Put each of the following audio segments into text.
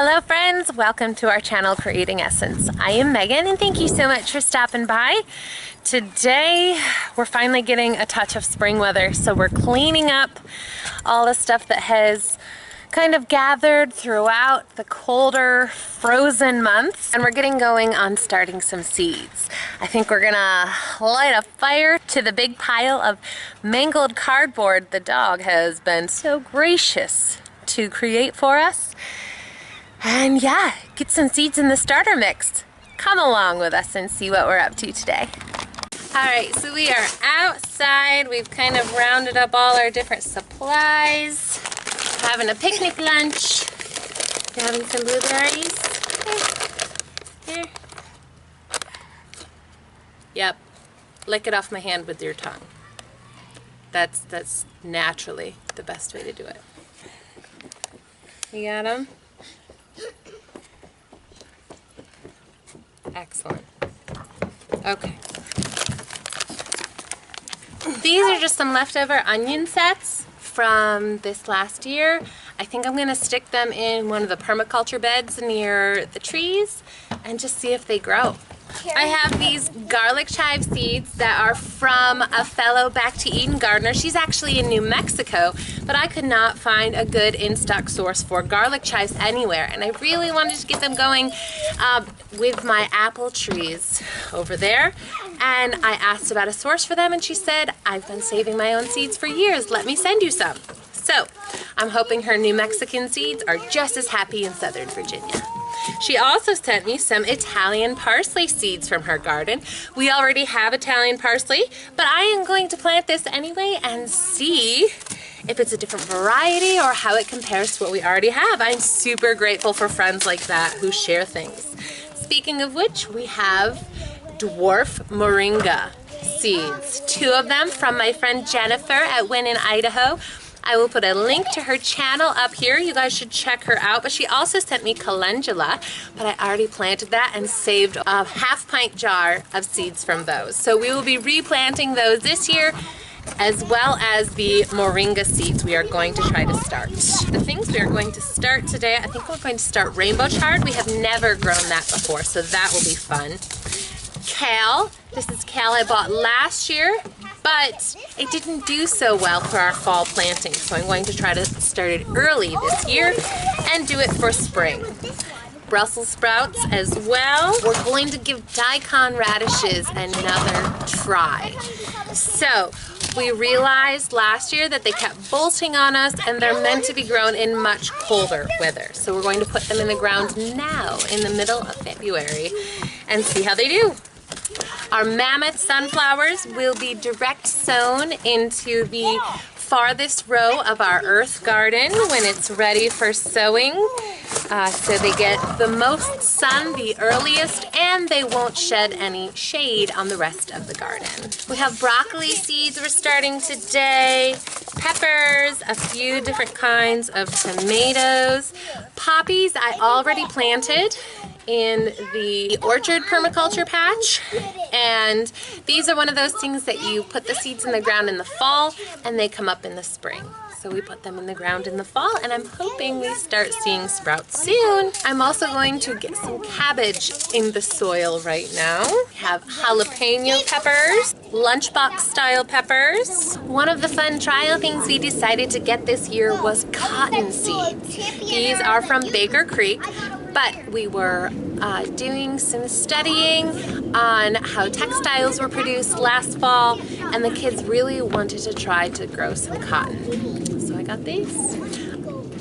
Hello friends, welcome to our channel Creating Essence. I am Megan and thank you so much for stopping by. Today we're finally getting a touch of spring weather, so we're cleaning up all the stuff that has kind of gathered throughout the colder, frozen months, and we're getting going on starting some seeds. I think we're gonna light a fire to the big pile of mangled cardboard the dog has been so gracious to create for us. And yeah, get some seeds in the starter mix. Come along with us and see what we're up to today. Alright, so we are outside. We've kind of rounded up all our different supplies. Having a picnic lunch. Having some blueberries. Here. Yep. Lick it off my hand with your tongue. That's naturally the best way to do it. You got them? Excellent. Okay. These are just some leftover onion sets from this last year. I think I'm going to stick them in one of the permaculture beds near the trees and just see if they grow. I have these garlic chive seeds that are from a fellow Back to Eden gardener. She's actually in New Mexico, but I could not find a good in-stock source for garlic chives anywhere, and I really wanted to get them going with my apple trees over there. And I asked about a source for them, and she said, I've been saving my own seeds for years. Let me send you some. So I'm hoping her New Mexican seeds are just as happy in Southern Virginia. She also sent me some Italian parsley seeds from her garden. We already have Italian parsley, but I am going to plant this anyway and see if it's a different variety or how it compares to what we already have. I'm super grateful for friends like that who share things. Speaking of which, we have dwarf moringa seeds. 2 of them from my friend Jennifer at Wynn in Idaho. I will put a link to her channel up here. You guys should check her out. But she also sent me calendula, but I already planted that and saved a half-pint jar of seeds from those. So we will be replanting those this year, as well as the moringa seeds we are going to try to start. The things we are going to start today, I think we're going to start rainbow chard. We have never grown that before, so that will be fun. Kale. This is kale I bought last year, but it didn't do so well for our fall planting, so I'm going to try to start it early this year and do it for spring. Brussels sprouts as well. We're going to give daikon radishes another try. So we realized last year that they kept bolting on us, and they're meant to be grown in much colder weather. So we're going to put them in the ground now in the middle of February and see how they do. Our mammoth sunflowers will be direct sown into the farthest row of our earth garden when it's ready for sowing. So they get the most sun the earliest, and they won't shed any shade on the rest of the garden. We have broccoli seeds we're starting today, peppers, a few different kinds of tomatoes. Poppies I already planted in the orchard permaculture patch, and these are one of those things that you put the seeds in the ground in the fall and they come up in the spring. So we put them in the ground in the fall, and I'm hoping we start seeing sprouts soon. I'm also going to get some cabbage in the soil right now. We have jalapeno peppers, lunchbox style peppers. One of the fun trial things we decided to get this year was cotton seeds. These are from Baker Creek, but we were doing some studying on how textiles were produced last fall, and the kids really wanted to try to grow some cotton. So I got these.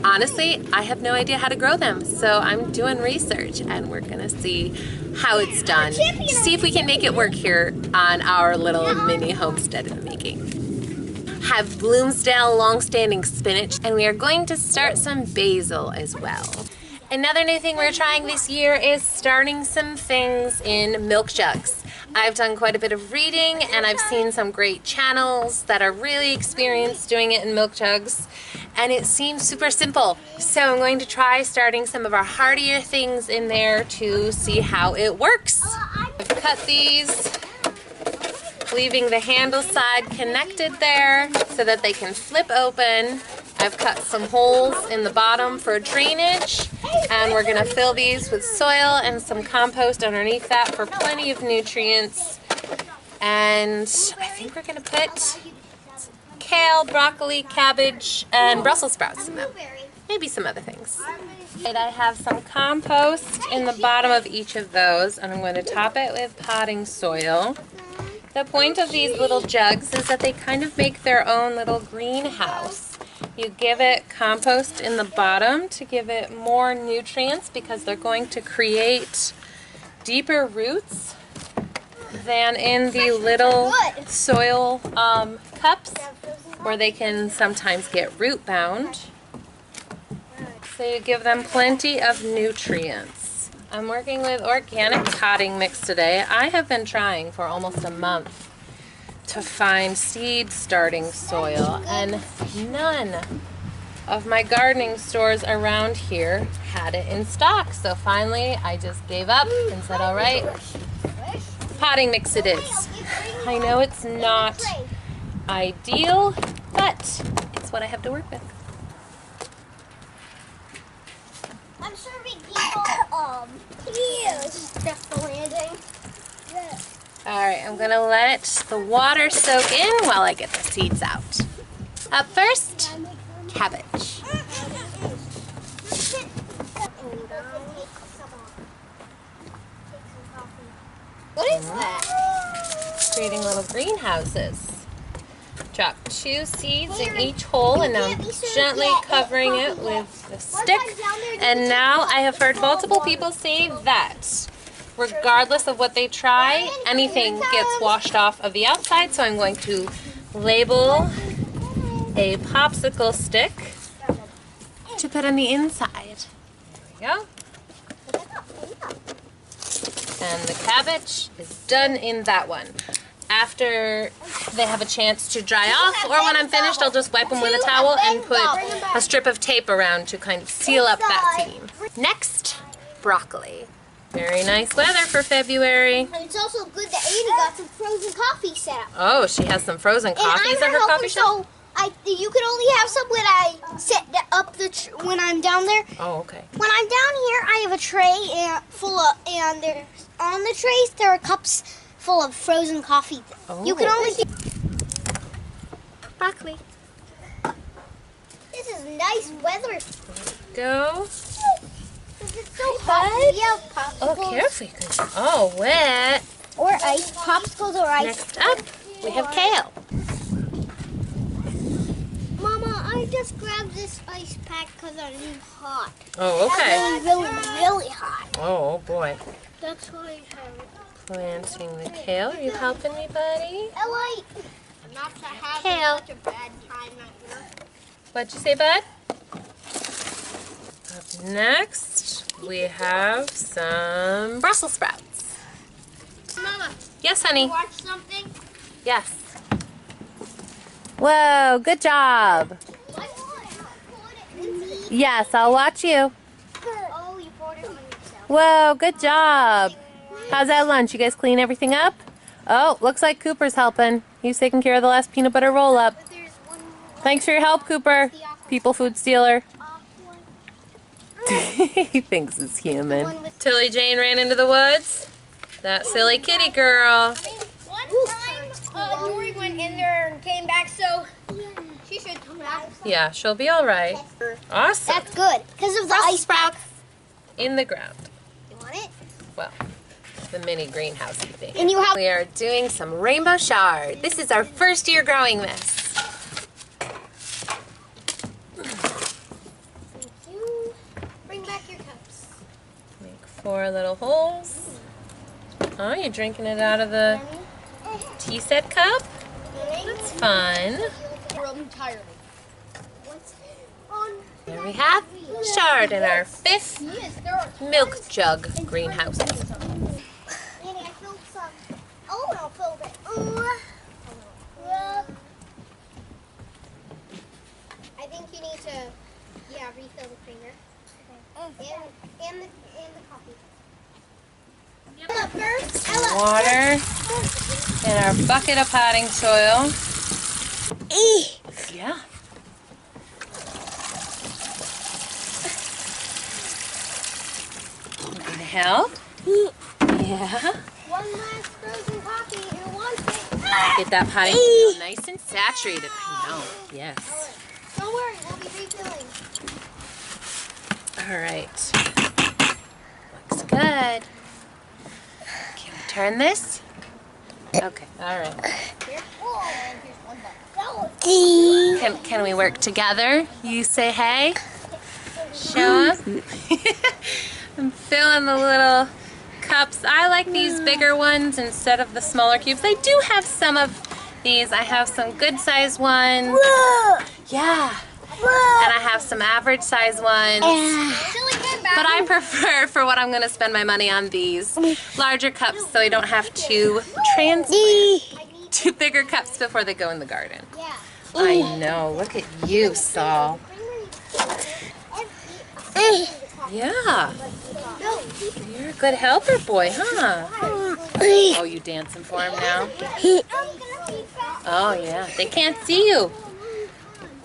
Honestly, I have no idea how to grow them, so I'm doing research, and we're gonna see how it's done to see if we can make it work here on our little mini homestead in the making. Have Bloomsdale long-standing spinach, and we are going to start some basil as well. Another new thing we're trying this year is starting some things in milk jugs. I've done quite a bit of reading, and I've seen some great channels that are really experienced doing it in milk jugs, and it seems super simple. So I'm going to try starting some of our hardier things in there to see how it works. I've cut these, leaving the handle side connected there so that they can flip open I've cut some holes in the bottom for drainage, and we're going to fill these with soil and some compost underneath that for plenty of nutrients. And I think we're going to put kale, broccoli, cabbage, and Brussels sprouts in them. Maybe some other things. And I have some compost in the bottom of each of those, and I'm going to top it with potting soil. The point of these little jugs is that they kind of make their own little greenhouse. You give it compost in the bottom to give it more nutrients because they're going to create deeper roots than in the little soil cups where they can sometimes get root bound. So you give them plenty of nutrients. I'm working with organic potting mix today. I have been trying for almost a month to find seed starting soil, and none of my gardening stores around here had it in stock. So finally I just gave up and said, all right, potting mix it is. I know it's not ideal, but it's what I have to work with. I'm serving people, just the landing. Yeah. Alright, I'm gonna let the water soak in while I get the seeds out. Up first, cabbage. What is that? Creating little greenhouses. Drop 2 seeds in each hole, and now I'm gently covering it with the stick. And now I have heard multiple people say that regardless of what they try, anything gets washed off of the outside. So I'm going to label a popsicle stick to put on the inside. There we go. And the cabbage is done in that one. After they have a chance to dry off, or when I'm finished, I'll just wipe them with a towel and put a strip of tape around to kind of seal up that seam. Next, broccoli. Very nice weather for February. And it's also good that Annie got some frozen coffee set up. Oh, she has some frozen coffees at her coffee shop? So you can only have some when I set up when I'm down there. Oh, okay. When I'm down here, I have a tray full of, and there's on the trays there are cups full of frozen coffee. Oh. You can only Broccoli. This is nice weather. Go. It's so hot. Yeah, Oh, popsicles. careful. You can, oh, wet. Or ice. Popsicles or ice. Next up, we have kale. Mama, I just grabbed this ice pack because I'm hot. Oh, okay. Really hot. Oh, boy. That's why I have it. Planting the kale. Are you helping me, buddy? I'm not having Kale. such a bad time right now. What'd you say, bud? Up next, we have some Brussels sprouts. Mama, Yes, honey. watch something? Yes. Whoa, good job. Yes, I'll watch you. Oh, you poured it on yourself. Whoa, good job. How's that lunch? You guys clean everything up? Oh, looks like Cooper's helping. He's taking care of the last peanut butter roll-up. But there's one more. Thanks for your help, Cooper. People food stealer. He thinks it's human. Tilly Jane ran into the woods. That silly kitty girl. One time, Nori went in there and came back, so she should come back. Yeah, she'll be all right. Awesome. That's good, because of the ice pack. In the ground. You want it? Well, the mini greenhousey thing. And you have. We are doing some rainbow chard. This is our first year growing this. You bring back your cups. Make 4 little holes. Oh, you're drinking it out of the tea set cup? That's fun. Entirely. What's on? There we have chard in our 5th milk jug greenhouse. Annie, I filled some. Oh, I filled it. I think you need to, refill the creamer. And the coffee. Ella, first. Ella. Water and our bucket of potting soil. Yeah. help? Yeah. One last frozen coffee. Who wants it? Get that potting soil nice and saturated. I know. Yes. Don't worry, we'll be refilling. All right. Looks good. Can we turn this? Okay. All right. Can we work together? You say hey. Show 'em. I'm filling the little cups. I like these bigger ones instead of the smaller cubes. I do have some of these. I have some good size ones. Yeah. And I have some average size ones. But I prefer, for what I'm going to spend my money on, these larger cups so I don't have to transplant 2 bigger cups before they go in the garden. I know. Look at you, Saul. Yeah. You're a good helper boy, huh? Oh, you dancing for him now? Oh, yeah. They can't see you.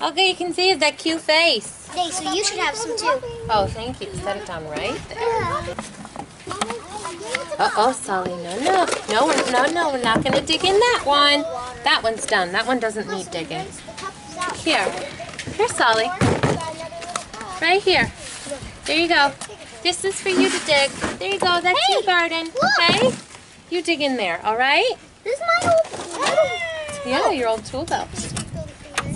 All you can see is that cute face. Hey, so you should have some too. Oh, thank you. Set it down right there. Uh-oh, Solly. No. No, we're not going to dig in that one. That one's done. That one doesn't need digging. Here, Solly. Right here. There you go. This is for you to dig. There you go. That's your garden. Okay? You dig in there, all right? This is my old Yeah, your old tool belt.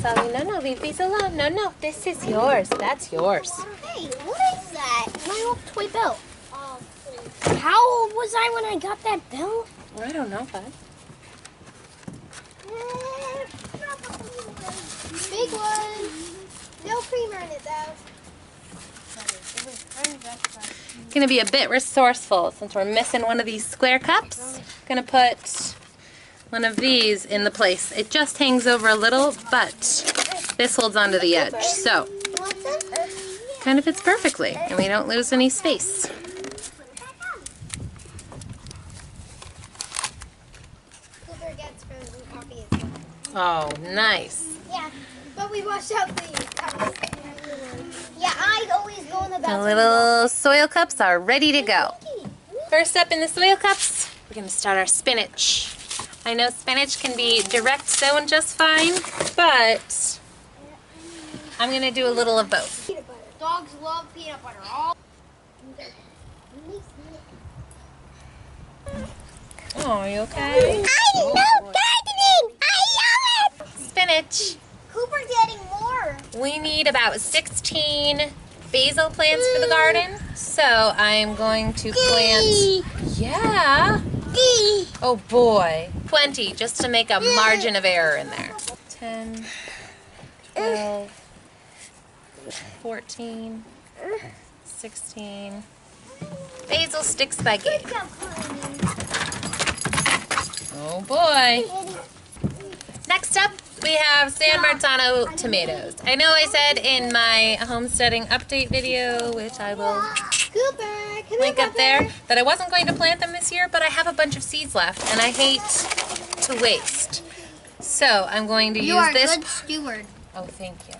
Solly, no, leave these alone. No, this is yours. That's yours. Hey, what is that? My old toy belt. How old was I when I got that belt? I don't know, bud. Big one. No creamer in it though. Gonna be a bit resourceful since we're missing one of these square cups. Gonna put one of these in the place. It just hangs over a little, but this holds onto the edge, so kind of fits perfectly, and we don't lose any space. Oh, nice. Yeah, but we washed out the cups. Yeah, I always go in the The bathroom. little soil cups are ready to go. First up in the soil cups, we're gonna start our spinach. I know spinach can be direct sown just fine, but I'm gonna do a little of both. Dogs love peanut butter. Oh, are you okay? I love gardening! I love it! Spinach. Cooper getting more. We need about 16 basil plants for the garden, so I'm going to plant, yeah. Oh boy, 20 just to make a margin of error in there. 10, 12, 14, 16. Basil sticks by gig. Oh boy. Next up, we have San Marzano tomatoes. I know I said in my homesteading update video, which I will link up there, that I wasn't going to plant them this year, but I have a bunch of seeds left, and I hate to waste. So I'm going to use this. You are a good steward. Oh, thank you.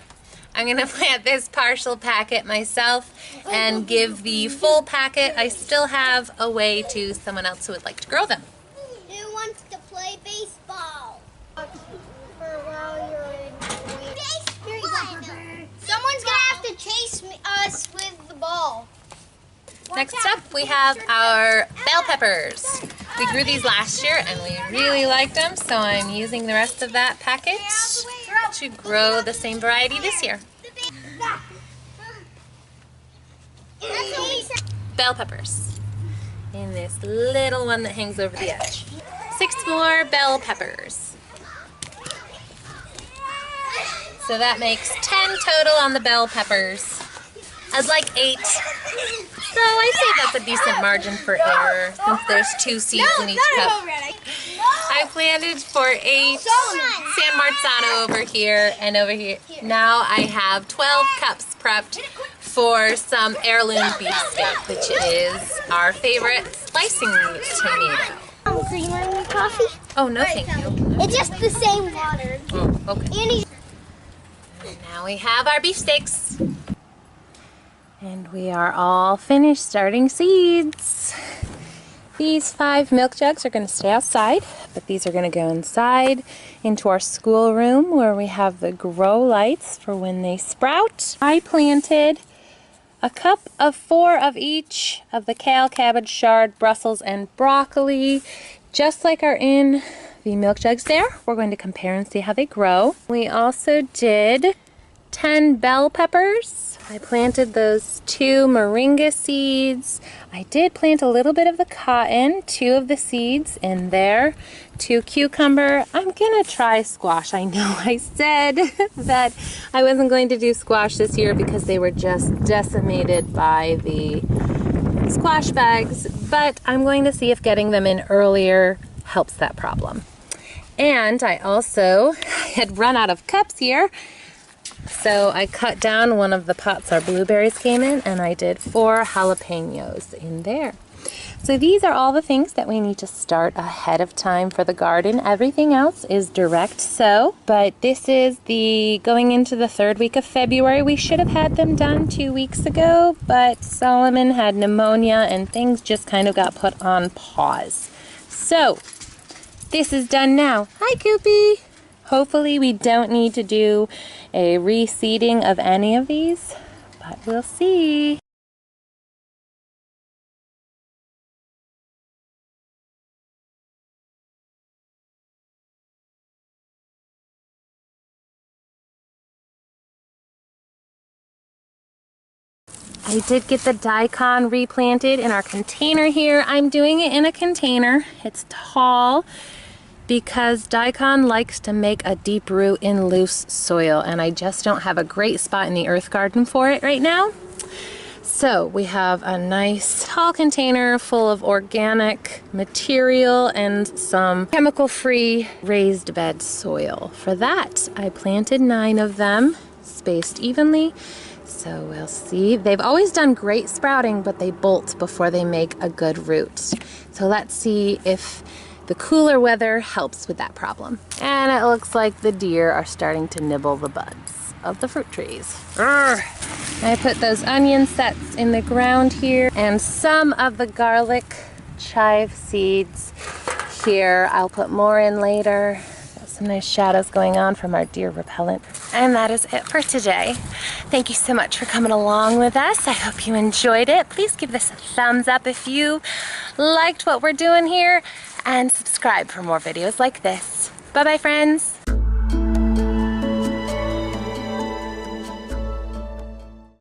I'm going to plant this partial packet myself and give the full packet I still have away to someone else who would like to grow them. Who wants to play baseball? Someone's gonna have to chase us with the ball. Next up, we have our bell peppers. We grew these last year and we really liked them, so I'm using the rest of that packet to grow the same variety this year. Bell peppers in this little one that hangs over the edge. 6 more bell peppers. So that makes 10 total on the bell peppers. I'd like 8. So I say that's a decent margin for error since there's 2 seeds in each cup. I planted for 8 San Marzano over here and over here. Now I have 12 cups prepped for some heirloom beefsteak, which is our favorite slicing tomato. Creamer in your coffee? Oh, no thank you. It's just the same water. Oh, okay. And now we have our beefsteaks. And we are all finished starting seeds. These 5 milk jugs are going to stay outside, but these are going to go inside into our school room where we have the grow lights for when they sprout. I planted a cup of 4 of each of the kale, cabbage, chard, Brussels, and broccoli, just like are in the milk jugs there. We're going to compare and see how they grow. We also did 10 bell peppers. I planted those 2 moringa seeds. I did plant a little bit of the cotton, 2 of the seeds in there, 2 cucumber. I'm gonna try squash. I know I said that I wasn't going to do squash this year because they were just decimated by the squash bags, but I'm going to see if getting them in earlier helps that problem. And I also had run out of cups here, so I cut down one of the pots our blueberries came in, and I did 4 jalapenos in there. So these are all the things that we need to start ahead of time for the garden. Everything else is direct sow, but this is the going into the 3rd week of February. We should have had them done 2 weeks ago, but Solomon had pneumonia and things just kind of got put on pause. So this is done now. Hi, Koopy. Hopefully we don't need to do a reseeding of any of these, but we'll see. I did get the daikon replanted in our container here. I'm doing it in a container. It's tall, because daikon likes to make a deep root in loose soil, and I just don't have a great spot in the earth garden for it right now. So we have a nice tall container full of organic material and some chemical-free raised bed soil. For that, I planted 9 of them, spaced evenly. So we'll see. They've always done great sprouting, but they bolt before they make a good root. So let's see if the cooler weather helps with that problem. And it looks like the deer are starting to nibble the buds of the fruit trees. I put those onion sets in the ground here and some of the garlic chive seeds here. I'll put more in later. Got some nice shadows going on from our deer repellent. And that is it for today. Thank you so much for coming along with us. I hope you enjoyed it. Please give this a thumbs up if you liked what we're doing here, and subscribe for more videos like this. Bye-bye, friends.